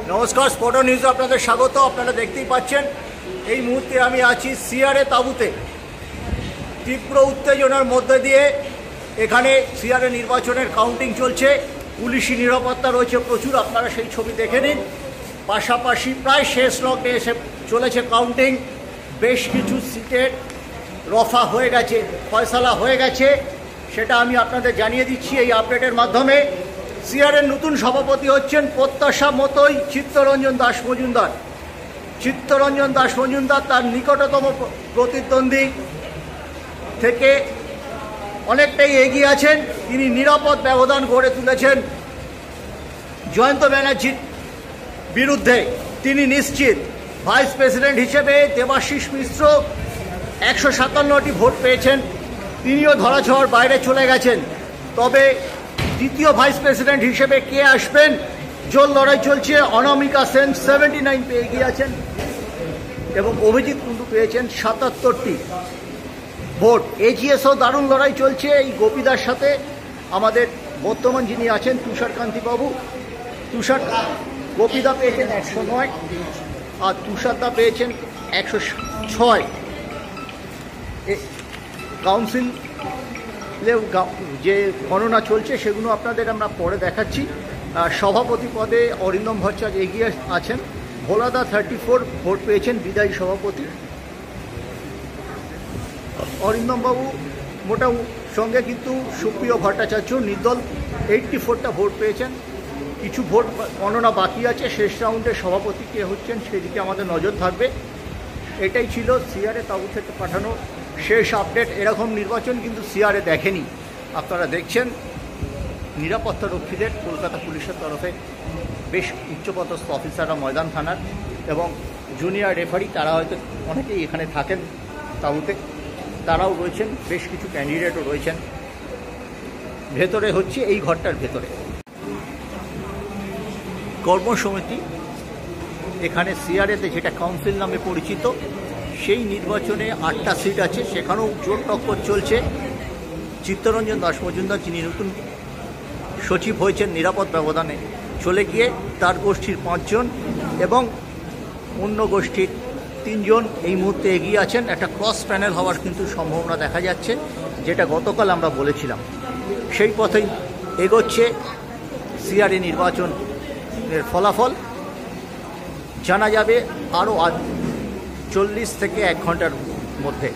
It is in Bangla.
নমস্কার, স্পটো নিউজে আপনাদের স্বাগত। আপনারা দেখতেই পাচ্ছেন এই মুহূর্তে আমি আছি সিআরএ তাঁবুতে। তীব্র উত্তেজনার মধ্যে দিয়ে এখানে সিআরএ নির্বাচনের কাউন্টিং চলছে। পুলিশি নিরাপত্তা রয়েছে প্রচুর, আপনারা সেই ছবি দেখে নিন। পাশাপাশি প্রায় শেষ লগ্নে এসে চলেছে কাউন্টিং। বেশ কিছু সিটের রফা হয়ে গেছে, ফয়সালা হয়ে গেছে, সেটা আমি আপনাদের জানিয়ে দিচ্ছি এই আপডেটের মাধ্যমে। সিআরএর নতুন সভাপতি হচ্ছেন প্রত্যাশা মতোই চিত্তরঞ্জন দাস মজুমদার। চিত্তরঞ্জন দাস মজুমদার তার নিকটতম প্রতিদ্বন্দ্বী থেকে অনেকটাই এগিয়ে আছেন। তিনি নিরাপদ ব্যবধান গড়ে তুলেছেন জয়ন্ত ব্যানার্জির বিরুদ্ধে। তিনি নিশ্চিত। ভাইস প্রেসিডেন্ট হিসেবে দেবাশিস মিশ্র 157টি ভোট পেয়েছেন, তিনিও ধরাছোঁয়ার বাইরে চলে গেছেন। তবে দ্বিতীয় ভাইস প্রেসিডেন্ট হিসেবে কে আসবেন, জোর লড়াই চলছে। অনামিকা সেন 79 পেয়ে এগিয়ে আছেন এবং অভিজিৎ কুণ্ডু পেয়েছেন 77টি ভোট। এজিএসও দারুণ লড়াই চলছে এই গোপীদার সাথে। আমাদের বর্তমান যিনি আছেন তুষারকান্তি বাবু, গোপীদা পেয়েছেন 109 আর তুষারদা পেয়েছেন 106। কাউন্সিলেও যে গণনা চলছে সেগুলো আপনাদের আমরা পরে দেখাচ্ছি। সভাপতি পদে অরিন্দম ভট্টাচার্য এগিয়ে আছেন। ভোলাদা 34 ভোট পেয়েছেন বিদায়ী সভাপতি। অরিন্দমবাবু মোটা সঙ্গে কিন্তু সুপ্রিয় ভট্টাচার্য নির্দল 84টা ভোট পেয়েছেন। কিছু ভোট গণনা বাকি আছে। শেষ রাউন্ডে সভাপতি কে হচ্ছেন সেদিকে আমাদের নজর থাকবে। এটাই ছিল সিআরএ তাঁবু থেকে পাঠানো শেষ আপডেট। এরকম নির্বাচন কিন্তু সিআরএ দেখেনি। আপনারা দেখছেন নিরাপত্তা রক্ষীদের কলকাতা পুলিশের তরফে বেশ উচ্চপদস্থ অফিসাররা ময়দান থানার এবং জুনিয়র রেফারি, তারা হয়তো অনেকেই এখানে থাকেন তাঁবুতে, তারাও রয়েছেন। বেশ কিছু ক্যান্ডিডেটও রয়েছেন। ভেতরে হচ্ছে এই ঘরটার ভেতরে কর্মসমিতি। এখানে সিআরএতে যেটা কাউন্সিল নামে পরিচিত, সেই নির্বাচনে 8টা সিট আছে, সেখানেও জোর টক্কর চলছে। চিত্তরঞ্জন দাস মজুমদার, যিনি নতুন সচিব হয়েছেন, নিরাপদ ব্যবধানে চলে গিয়ে তার গোষ্ঠীর 5 জন এবং অন্য গোষ্ঠীর 3 জন এই মুহূর্তে এগিয়ে আছেন। একটা ক্রস প্যানেল হওয়ার কিন্তু সম্ভাবনা দেখা যাচ্ছে, যেটা গতকাল আমরা বলেছিলাম। সেই পথেই এগোচ্ছে সিআরএ নির্বাচনের ফলাফল। জানা যাবে আরও 40 থেকে 1 ঘন্টার মধ্যে।